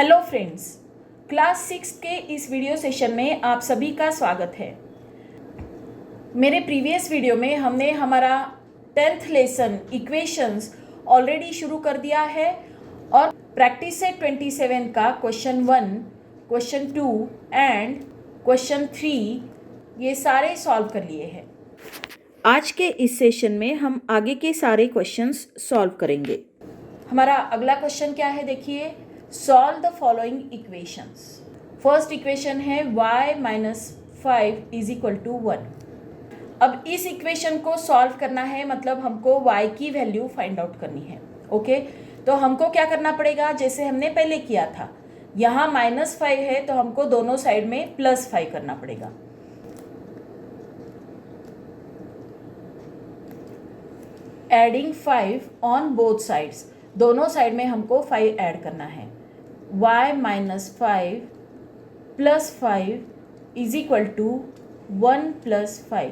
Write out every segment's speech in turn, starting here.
Hello friends, class 6 के इस video session में आप सभी का स्वागत है। मेरे प्रीवियस वीडियो में हमने हमारा 10th लेसन इक्वेशंस ऑलरेडी शुरू कर दिया है और प्रैक्टिस सेट 27 का क्वेश्चन 1, क्वेश्चन 2 एंड क्वेश्चन 3 ये सारे सॉल्व कर लिए हैं। आज के इस सेशन में हम आगे के सारे क्वेश्चंस सॉल्व करेंगे। हमारा अगला क्वेश्चन क्या है, देखिए, solve the following equations. First equation है y minus 5 is equal to 1। अब इस इक्वेशन को सॉल्व करना है, मतलब हमको y की वैल्यू फाइंड आउट करनी है। ओके, तो हमको क्या करना पड़ेगा, जैसे हमने पहले किया था, यहाँ -5 है तो हमको दोनों साइड में +5 करना पड़ेगा। एडिंग 5 ऑन बोथ साइड्स, दोनों साइड में हमको 5 ऐड करना है। y minus 5 plus 5 is equal to 1 plus 5।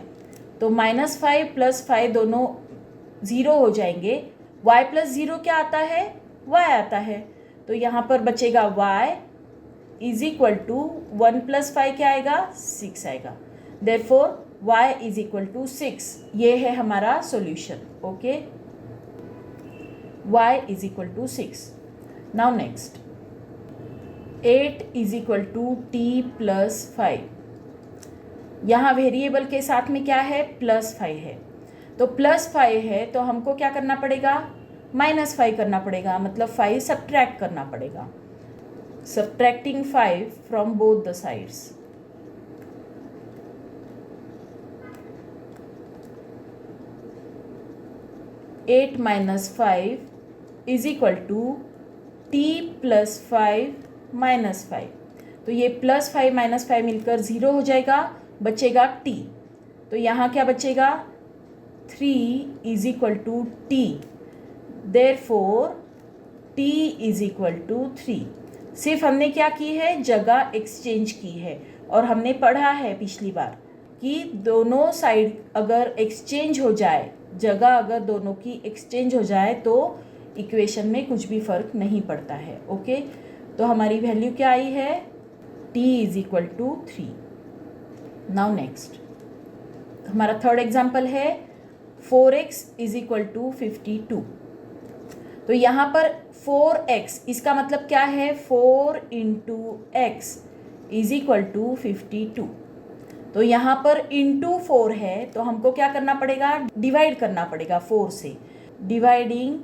तो -5 प्लस 5 दोनों 0 हो जाएंगे। y प्लस 0 क्या आता है, y आता है। तो यहाँ पर बचेगा y is equal to 1 plus 5 क्या आएगा, 6 आएगा। Therefore y is equal to 6। ये है हमारा solution. Okay, y is equal to 6। Now next, 8 is equal to t plus 5। यहाँ वेरिएबल के साथ में क्या है, +5 है। तो +5 है तो हमको क्या करना पड़ेगा, -5 करना पड़ेगा, मतलब 5 सब्ट्रैक्ट करना पड़ेगा। Subtracting 5 from both the sides. Eight minus 5 is equal to t plus 5 minus 5। तो ये +5 -5 मिलकर 0 हो जाएगा, बचेगा t। तो यहाँ क्या बचेगा, 3 is equal to t. Therefore t is equal to 3। सिर्फ हमने क्या की है, जगह एक्सचेंज की है। और हमने पढ़ा है पिछली बार कि दोनों साइड अगर एक्सचेंज हो जाए, जगह अगर दोनों की एक्सचेंज हो जाए तो इक्वेशन में कुछ भी फर्क नहीं पड़ता है। ओके, तो हमारी वैल्यू क्या आई है, t is equal to 3। Now next, हमारा थर्ड एग्जाम्पल है 4x इज इक्वल टू 52। तो यहाँ पर 4x, इसका मतलब क्या है, 4 into x is equal to 52। तो यहाँ पर इंटू 4 है तो हमको क्या करना पड़ेगा, डिवाइड करना पड़ेगा 4 से। Dividing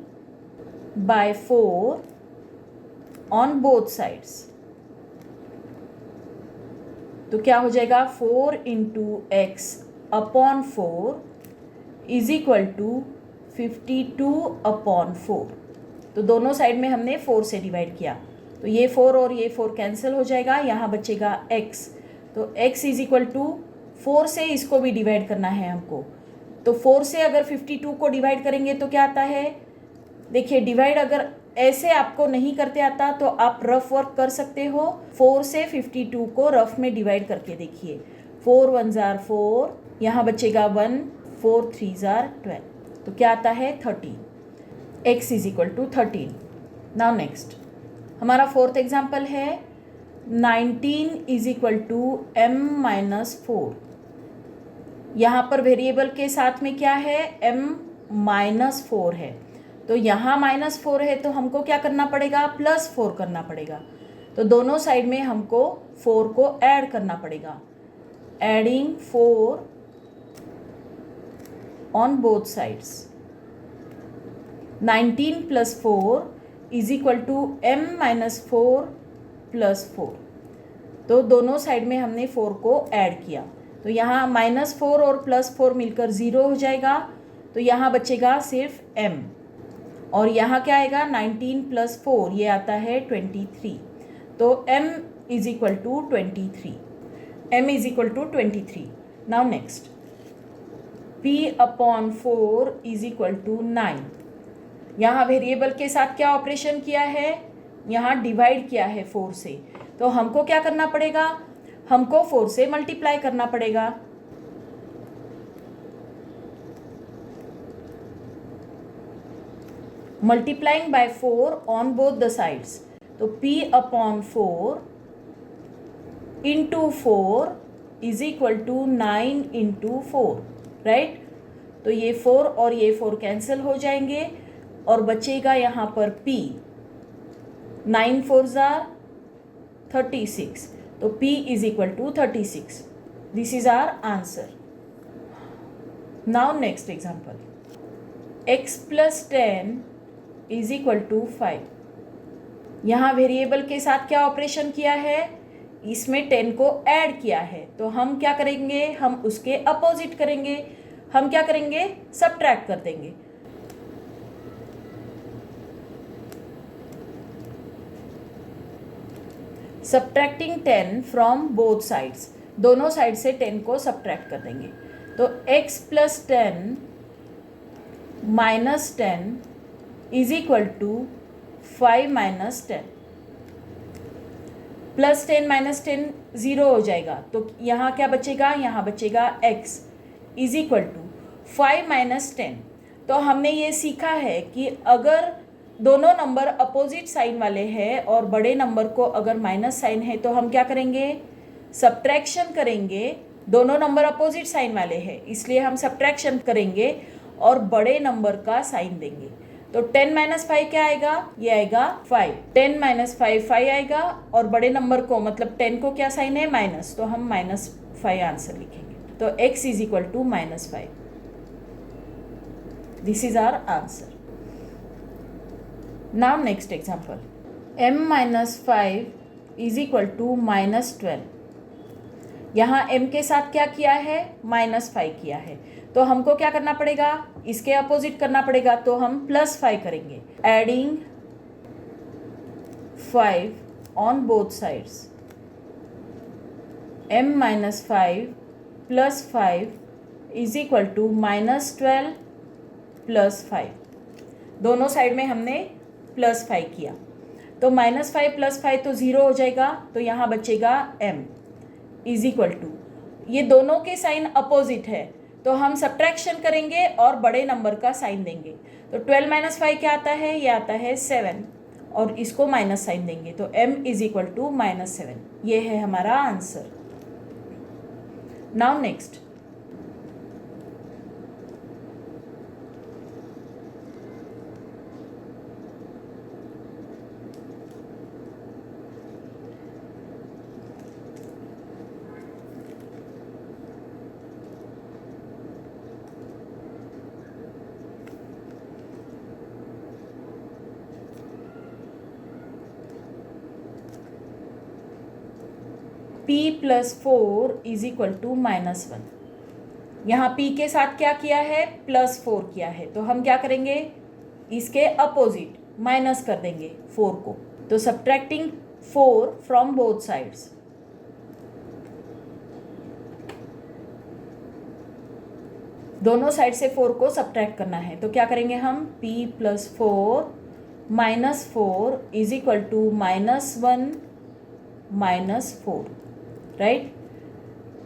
by 4 on both sides. तो क्या हो जाएगा, 4 into x upon 4 is equal to 52 upon 4। तो दोनों साइड में हमने 4 से डिवाइड किया, तो ये 4 और ये 4 कैंसिल हो जाएगा, यहाँ बचेगा x। तो x इज इक्वल टू 4 से इसको भी डिवाइड करना है हमको। तो 4 से अगर 52 को डिवाइड करेंगे तो क्या आता है, देखिए, डिवाइड अगर ऐसे आपको नहीं करते आता तो आप रफ वर्क कर सकते हो। 4 से 52 को रफ में डिवाइड करके देखिए। 4 1 जार 4, यहाँ बचेगा 1, 4 3 जार 12। तो क्या आता है, 13। x is equal to 13। Now next, हमारा फोर्थ एग्जाम्पल है 19 is equal to m minus 4। यहाँ पर वेरिएबल के साथ में क्या है, m माइनस 4 है। तो यहाँ -4 है तो हमको क्या करना पड़ेगा, +4 करना पड़ेगा। तो दोनों साइड में हमको 4 को ऐड करना पड़ेगा। Adding 4 on both sides. 19 plus 4 is equal to m minus 4 plus 4। तो दोनों साइड में हमने 4 को ऐड किया, तो यहाँ -4 और +4 मिलकर 0 हो जाएगा। तो यहाँ बचेगा सिर्फ m, और यहाँ क्या आएगा, 19 प्लस 4 ये आता है 23। तो m is equal to 23। m is equal to 23। Now next, p upon 4 is equal to 9। यहाँ वेरिएबल के साथ क्या ऑपरेशन किया है, यहाँ डिवाइड किया है 4 से। तो हमको क्या करना पड़ेगा, हमको 4 से मल्टीप्लाई करना पड़ेगा। Multiplying by 4 on both the sides. तो p upon 4 into 4 is equal to 9 into 4, right. तो ये 4 और ये 4 कैंसिल हो जाएंगे और बचेगा यहाँ पर p, 9 4 जार 36, तो p is equal to 36. This is our answer. Now next example, x plus 10 is equal to 5. यहाँ वेरिएबल के साथ क्या ऑपरेशन किया है, इसमें 10 को ऐड किया है, तो हम क्या करेंगे, हम उसके अपोजिट करेंगे. हम क्या करेंगे, सबट्रैक्ट कर देंगे. सब्ट्रैक्टिंग 10 फ्रॉम बोथ साइड्स, दोनों साइड से 10 को सब्ट्रैक्ट कर देंगे. तो x plus 10 minus 10 is equal to 5 minus 10. Plus 10 minus 10 zero हो जाएगा, तो यहाँ क्या बचेगा, यहाँ बचेगा x is equal to 5 minus 10. तो हमने ये सीखा है कि अगर दोनों नंबर अपोजिट साइन वाले हैं और बड़े नंबर को अगर माइनस साइन है तो हम क्या करेंगे, सब्ट्रैक्शन करेंगे. दोनों नंबर अपोजिट साइन वाले हैं इसलिए हम सब्ट्रैक्शन करेंगे और बड़े नंबर का साइन देंगे. तो 10 माइनस 5 क्या आएगा, ये आएगा 5. 10 माइनस 5 5 आएगा और बड़े नंबर को मतलब 10 को क्या साइन है, माइनस, तो हम -5 आंसर लिखेंगे. तो x is equal to -5. This is our answer. Now next example, m minus 5 is equal to -12. यहाँ m के साथ क्या किया है, -5 किया है, तो हमको क्या करना पड़ेगा, इसके अपोजिट करना पड़ेगा. तो हम +5 करेंगे. Adding 5 on both sides, m minus 5 plus 5 is equal to -12 plus 5. दोनों साइड में हमने +5 किया, तो -5 प्लस 5 तो 0 हो जाएगा, तो यहाँ बचेगा m इज इक्वल टू, ये दोनों के साइन अपोजिट है तो हम सब्ट्रैक्शन करेंगे और बड़े नंबर का साइन देंगे. तो 12 माइनस 5 क्या आता है, ये आता है 7 और इसको माइनस साइन देंगे, तो m इज इक्वल टू -7. ये है हमारा answer. Now next, p plus 4 is equal to -1. यहाँ p के साथ क्या किया है, +4 किया है, तो हम क्या करेंगे, इसके अपोजिट माइनस कर देंगे 4 को. तो सब्ट्रैक्टिंग 4 फ्रॉम बोथ साइड्स, दोनों साइड से 4 को सब्ट्रैक्ट करना है, तो क्या करेंगे हम, p plus 4 -4 is equal to -1 -4, right.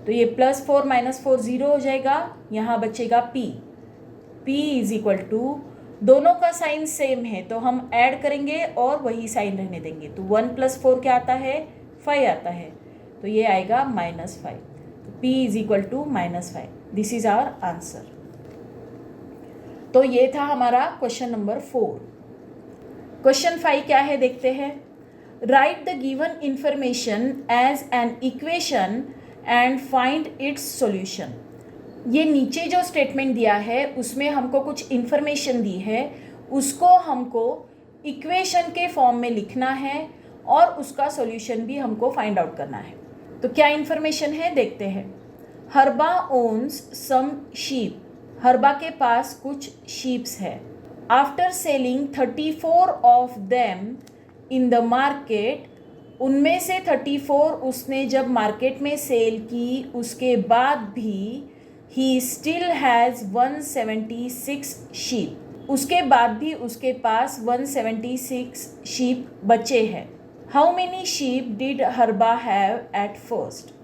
तो ये +4 -4 0 हो जाएगा, यहाँ बचेगा p. p is equal to, दोनों का साइन सेम है तो हम ऐड करेंगे और वही साइन रहने देंगे. तो 1 + 4 क्या आता है, 5 आता है, तो ये आएगा -5. तो p is equal to -5. This is our answer. तो ये था हमारा क्वेश्चन नंबर 4. क्वेश्चन 5 क्या है देखते हैं. Write the given information as an equation and find its solution. ये नीचे जो स्टेटमेंट दिया है उसमें हमको कुछ इंफॉर्मेशन दी है, उसको हमको इक्वेशन के फॉर्म में लिखना है और उसका सॉल्यूशन भी हमको फाइंड आउट करना है. तो क्या इंफॉर्मेशन है देखते हैं. हरबा ओन्स सम शीप. हरबा के पास कुछ शीप्स है. After selling 34 of them in the market, उनमें से 34 उसने जब मार्केट में सेल की उसके बाद भी ही स्टिल हैज़ 176 शीप. उसके बाद भी उसके पास 176 शीप बचे हैं. हाउ मेनी शीप डिड हरबा हैव एट फर्स्ट.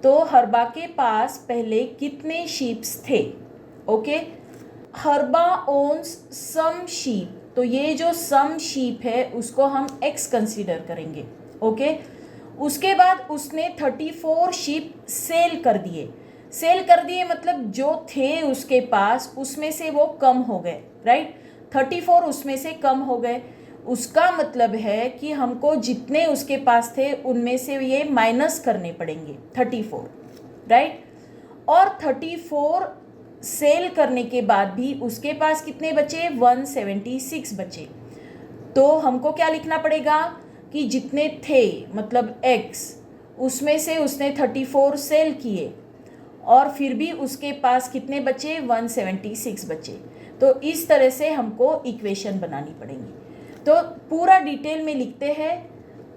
तो हरबा के पास पहले कितने शीप्स थे. ओके, हरबा ओन्स सम शीप, तो ये जो सम शीप है उसको हम x कंसीडर करेंगे। ओके, उसके बाद उसने 34 शीप सेल कर दिए मतलब जो थे उसके पास उसमें से वो कम हो गए, राइट। 34 उसमें से कम हो गए, उसका मतलब है कि हमको जितने उसके पास थे उनमें से ये माइनस करने पड़ेंगे 34, राइट। और 34 सेल करने के बाद भी उसके पास कितने बचे, 176 बचे। तो हमको क्या लिखना पड़ेगा कि जितने थे मतलब x, उसमें से उसने 34 सेल किए और फिर भी उसके पास कितने बचे, 176 बचे। तो इस तरह से हमको इक्वेशन बनानी पड़ेगी। तो पूरा डिटेल में लिखते हैं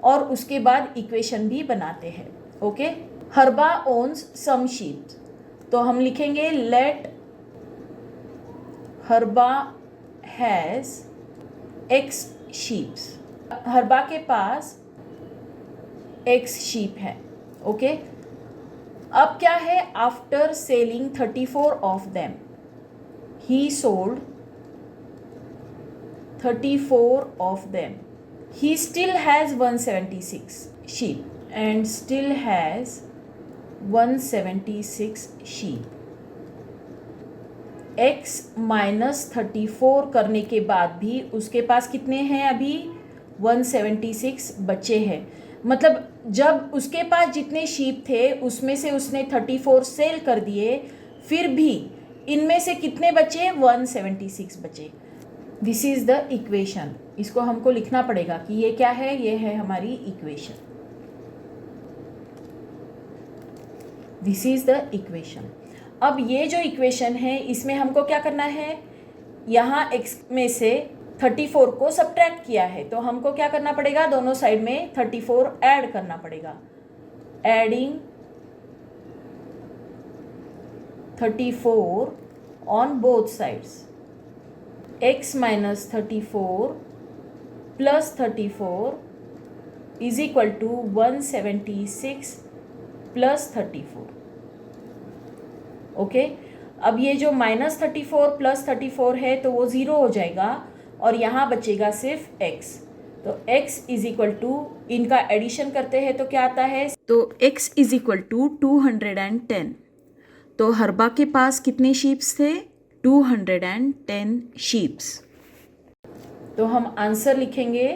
और उसके बाद इक्वेशन भी बनाते हैं। ओके, हरबा ओन्स सम शीप, तो हम लिखेंगे लेट हरबा हैज़ x शीप्स। हरबा के पास x शीप है। ओके, अब क्या है, after selling 34 of them he sold 34 of them, he still has 176 sheep and still has 176 sheep। x minus 34 करने के बाद भी उसके पास कितने हैं, अभी 176 बचे हैं। मतलब जब उसके पास जितने शीप थे उसमें से उसने 34 सेल कर दिए, फिर भी इनमें से कितने बचे, 176 बचे। This is the equation. इसको हमको लिखना पड़ेगा कि ये क्या है, ये है हमारी equation. This is the equation. अब ये जो इक्वेशन है इसमें हमको क्या करना है, यहाँ x में से 34 को सब्ट्रैक्ट किया है तो हमको क्या करना पड़ेगा, दोनों साइड में 34 ऐड करना पड़ेगा। Adding 34 on both sides, x minus 34 plus 34 is equal to 176 plus 34। Okay, अब ये जो माइनस 34 प्लस 34 है तो वो 0 हो जाएगा और यहाँ बचेगा सिर्फ x। तो x इज इक्वल टू, इनका एडिशन करते हैं तो क्या आता है, तो x इज इक्वल टू 210। तो हरबा के पास कितने शीप्स थे, 210 शीप्स। तो हम आंसर लिखेंगे,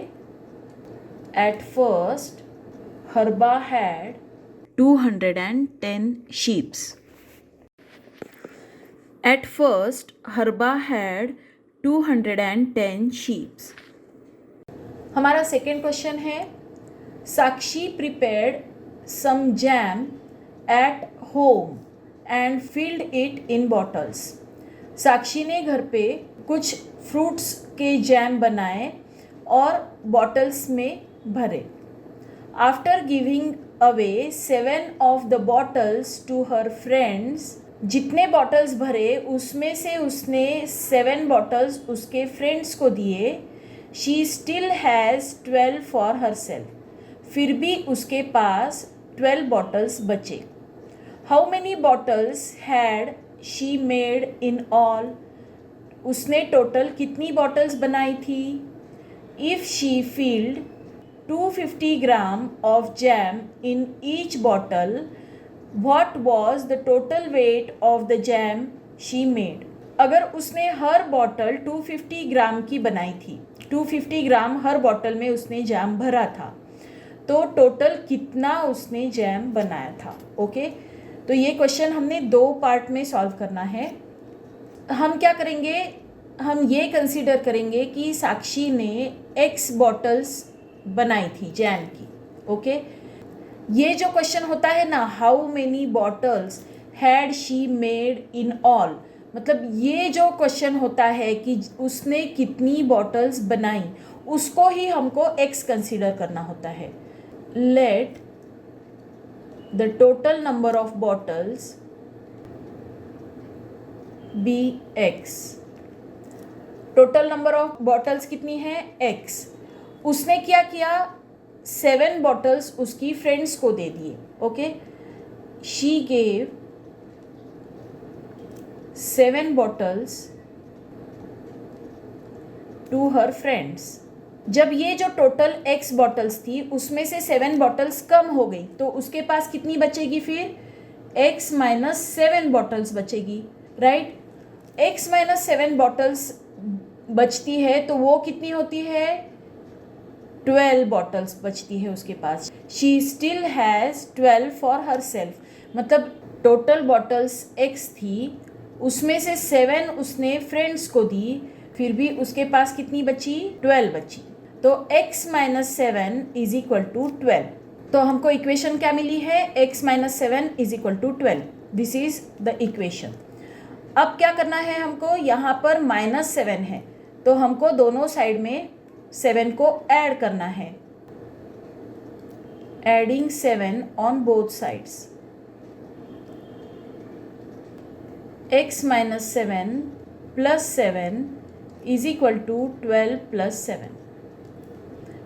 at first Harba had 210 sheeps. At first, Harba had 210 sheep। हमारा सेकेंड क्वेश्चन है, Sakshi prepared some jam at home and filled it in bottles. Sakshi ने घर पे कुछ फ्रूट्स के जैम बनाए और बॉटल्स में भरे। After giving away 7 of the bottles to her friends, जितने बॉटल्स भरे उसमें से उसने 7 बॉटल्स उसके फ्रेंड्स को दिए। She still has 12 for her self, फिर भी उसके पास 12 बॉटल्स बचे। How many bottles had she made in all, उसने टोटल कितनी बॉटल्स बनाई थी। If she field 250 gram of jam in each bottle, What was the total weight of the jam she made? अगर उसने हर बॉटल 250 ग्राम की बनाई थी, 250 ग्राम हर बॉटल में उसने जैम भरा था, तो टोटल कितना उसने जैम बनाया था। ओके, तो ये क्वेश्चन हमने 2 पार्ट में सॉल्व करना है। हम क्या करेंगे, हम ये कंसीडर करेंगे कि साक्षी ने x बॉटल्स बनाई थी जैम की। ओके, ये जो क्वेश्चन होता है ना, how many bottles had she made in all, मतलब ये जो क्वेश्चन होता है कि उसने कितनी बॉटल्स बनाई, उसको ही हमको x कंसीडर करना होता है। Let the total number of bottles be x। Total number of bottles कितनी है, x। उसने क्या किया, 7 बॉटल्स उसकी फ्रेंड्स को दे दिए। Okay, she gave 7 bottles to her friends. जब ये जो टोटल x बॉटल्स थी उसमें से 7 बॉटल्स कम हो गई तो उसके पास कितनी बचेगी फिर x माइनस 7 बॉटल्स बचेगी, राइट। x माइनस 7 बॉटल्स बचती है तो वो कितनी होती है 12 बॉटल्स बचती है उसके पास। She still has 12 for herself, मतलब टोटल बॉटल्स x थी उसमें से 7 उसने फ्रेंड्स को दी, फिर भी उसके पास कितनी बची 12 बची। तो x minus 7 is equal to 12। तो हमको इक्वेशन क्या मिली है x minus 7 is equal to 12। This is the equation. अब क्या करना है हमको, यहाँ पर -7 है तो हमको दोनों साइड में 7 को ऐड करना है। Adding 7 on both sides. x minus 7 plus 7 is equal to 12 plus 7।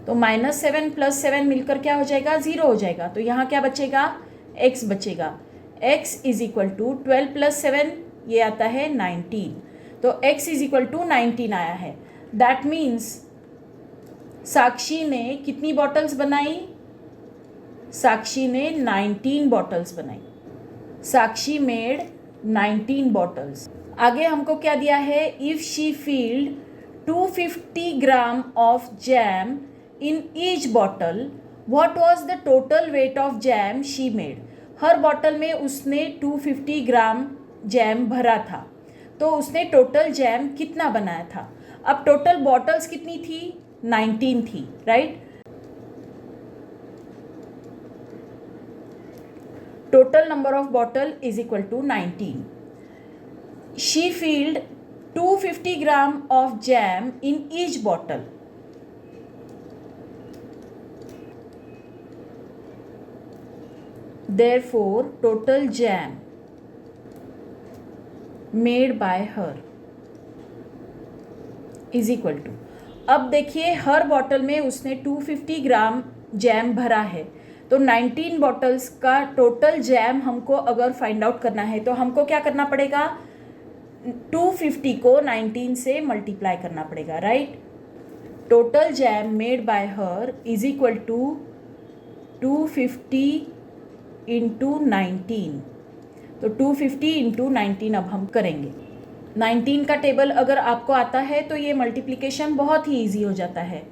तो -7 प्लस 7 मिलकर क्या हो जाएगा 0 हो जाएगा। तो यहाँ क्या बचेगा x बचेगा। x is equal to 12 plus 7 ये आता है 19। तो x इज इक्वल टू 19 आया है। दैट मीन्स साक्षी ने कितनी बॉटल्स बनाई, साक्षी ने 19 बॉटल्स बनाई। साक्षी मेड 19 बॉटल्स। आगे हमको क्या दिया है, if she filled 250 gram of jam in each bottle, what was the total weight of jam she made? Her bottle में उसने 250 ग्राम जैम भरा था तो उसने टोटल जैम कितना बनाया था। अब टोटल बॉटल्स कितनी थी 19 थी, right. Total number of bottle is equal to 19। She filled 250 gram of jam in each bottle. Therefore, total jam made by her is equal to। अब देखिए हर बॉटल में उसने 250 ग्राम जैम भरा है तो 19 बॉटल्स का टोटल जैम हमको अगर फाइंड आउट करना है तो हमको क्या करना पड़ेगा, 250 को 19 से मल्टीप्लाई करना पड़ेगा, right. Total jam made by her is equal to 250 into 19। तो 250 इंटू 19 अब हम करेंगे। 19 का टेबल अगर आपको आता है तो ये मल्टीप्लिकेशन बहुत ही इजी हो जाता है।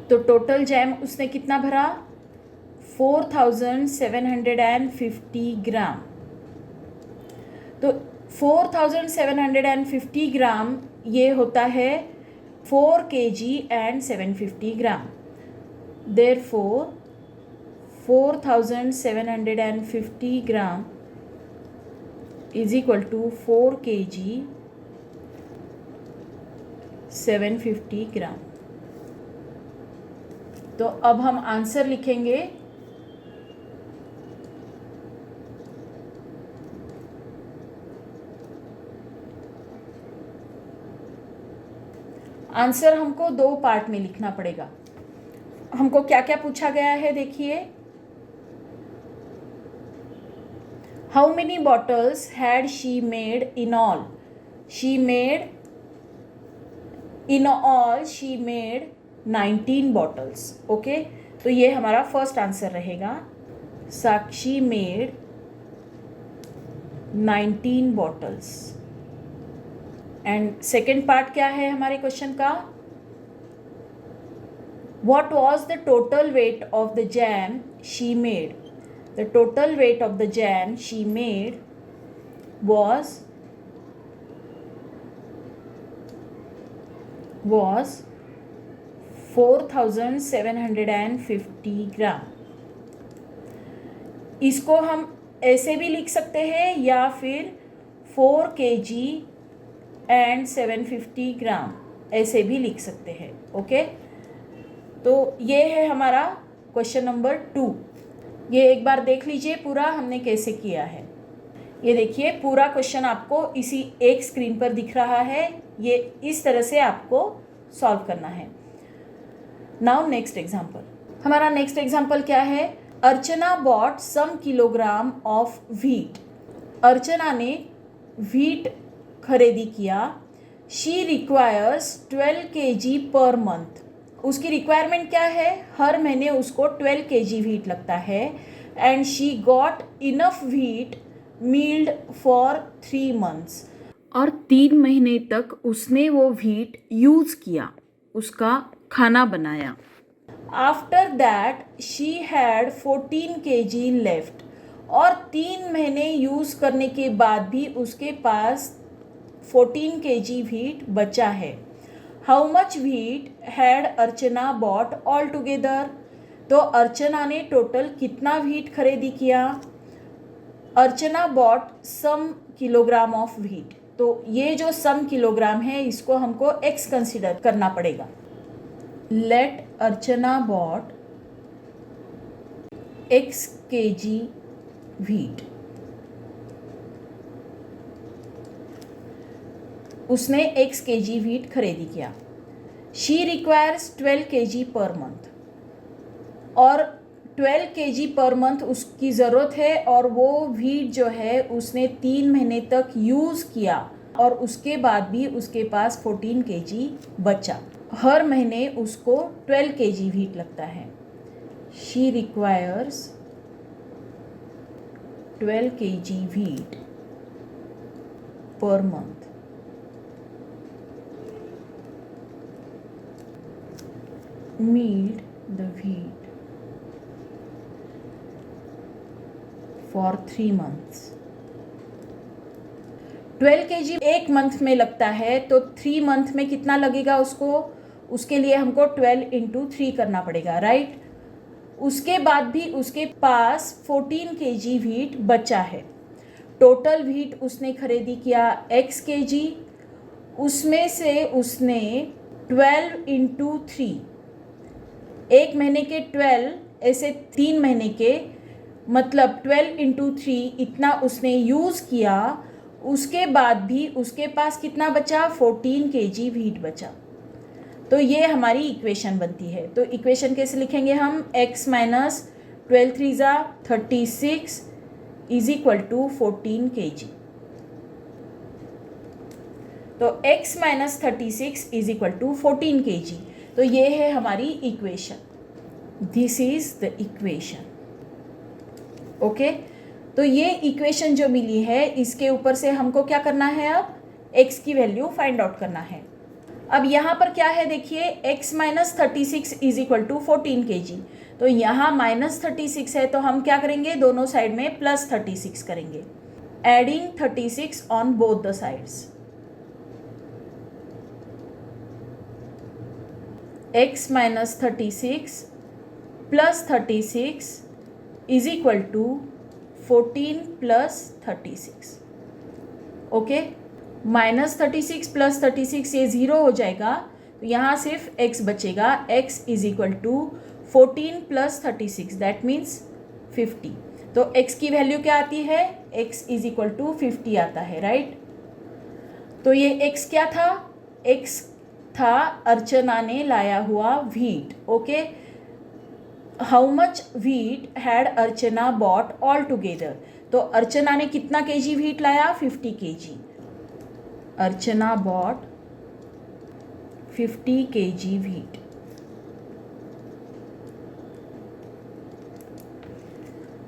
तो टोटल जैम उसने कितना भरा 4750 ग्राम। तो 4750 ग्राम ये होता है 4 kg and 750 gram. Therefore, 4750 gram is equal to 4 kg 750 gram. तो अब हम आंसर लिखेंगे। आंसर हमको 2 पार्ट में लिखना पड़ेगा। हमको क्या क्या पूछा गया है देखिए, how many bottles had she made in all. She made in all she made 19 bottles. Okay, तो ये हमारा फर्स्ट आंसर रहेगा। Sakshi made 19 bottles. And second part क्या है हमारे क्वेश्चन का, what was the total weight of the jam she made? The total weight of the jam she made was 4750 ग्राम। इसको हम ऐसे भी लिख सकते हैं या फिर 4 kg एंड 750 ग्राम ऐसे भी लिख सकते हैं। ओके, तो ये है हमारा क्वेश्चन नंबर 2। ये एक बार देख लीजिए पूरा हमने कैसे किया है। ये देखिए पूरा क्वेश्चन आपको इसी एक स्क्रीन पर दिख रहा है। ये इस तरह से आपको सॉल्व करना है। Now next example. हमारा नेक्स्ट एग्जाम्पल क्या है, Archana bought some kilogram of wheat. Archana ने व्हीट खरीदी किया। She requires 12 kg per month. उसकी रिक्वायरमेंट क्या है? हर महीने उसको 12 kg व्हीट लगता है। And she got enough wheat milled for 3 months। और 3 महीने तक उसने वो व्हीट यूज़ किया, उसका खाना बनाया। After that she had 14 kg left. और 3 महीने यूज़ करने के बाद भी उसके पास 14 kg व्हीट बचा है। How much wheat had Archana bought all together? तो अर्चना ने टोटल कितना व्हीट खरीदी किया? Archana bought some kilogram of wheat. तो ये जो सम किलोग्राम है इसको हमको एक्स कंसिडर करना पड़ेगा। लेट अर्चना बॉट x kg व्हीट। उसने x kg व्हीट खरीदी किया। She requires 12 kg per month. और 12 kg पर मंथ उसकी ज़रूरत है और वो व्हीट जो है उसने 3 महीने तक यूज़ किया और उसके बाद भी उसके पास 14 kg बचा। हर महीने उसको 12 kg व्हीट लगता है। She requires 12 kg wheat per month. Milled the wheat for 3 months। 12 kg एक मंथ में लगता है तो 3 month में कितना लगेगा उसको? उसके लिए हमको 12 into 3 करना पड़ेगा, राइट। उसके बाद भी उसके पास 14 kg व्हीट बचा है। टोटल व्हीट उसने खरीदी किया x kg। उसमें से उसने 12 into 3, एक महीने के 12, ऐसे 3 महीने के, मतलब 12 into 3 इतना उसने यूज़ किया। उसके बाद भी उसके पास कितना बचा? 14 kg व्हीट बचा। तो ये हमारी इक्वेशन बनती है। तो इक्वेशन कैसे लिखेंगे हम? x minus 12 3 36 is equal to 14 kg। तो x minus 36 is equal to 14 kg। तो ये है हमारी equation. This is the equation. Okay, तो ये इक्वेशन जो मिली है इसके ऊपर से हमको क्या करना है? अब x की वैल्यू फाइंड आउट करना है। अब यहाँ पर क्या है देखिए, x minus 36 is equal to 14 kg। तो यहाँ माइनस 36 है तो हम क्या करेंगे? दोनों साइड में प्लस 36 करेंगे। Adding 36 on both the sides. x minus 36 plus 36 is equal to 14 plus 36। Okay, minus 36 plus 36 ये 0 हो जाएगा तो यहाँ सिर्फ x बचेगा। x is equal to 14 plus 36 that means 50। तो x की वैल्यू क्या आती है? x इज इक्वल टू 50 आता है, राइट। तो ये x क्या था? x था अर्चना ने लाया हुआ wheat. Okay, how much wheat had Archana bought all together? तो अर्चना ने कितना kg व्हीट लाया? 50 kg। Archana bought 50 kg wheat।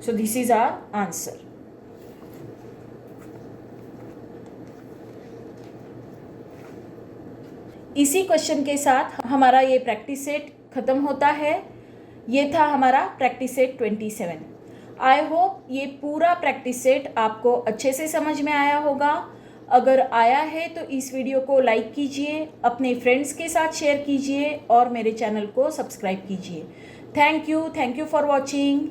So this is our answer. इसी क्वेश्चन के साथ हमारा ये प्रैक्टिस सेट खत्म होता है। ये था हमारा प्रैक्टिस सेट 27। आई होप ये पूरा प्रैक्टिस सेट आपको अच्छे से समझ में आया होगा। अगर आया है तो इस वीडियो को लाइक कीजिए, अपने फ्रेंड्स के साथ शेयर कीजिए और मेरे चैनल को सब्सक्राइब कीजिए। Thank you for watching.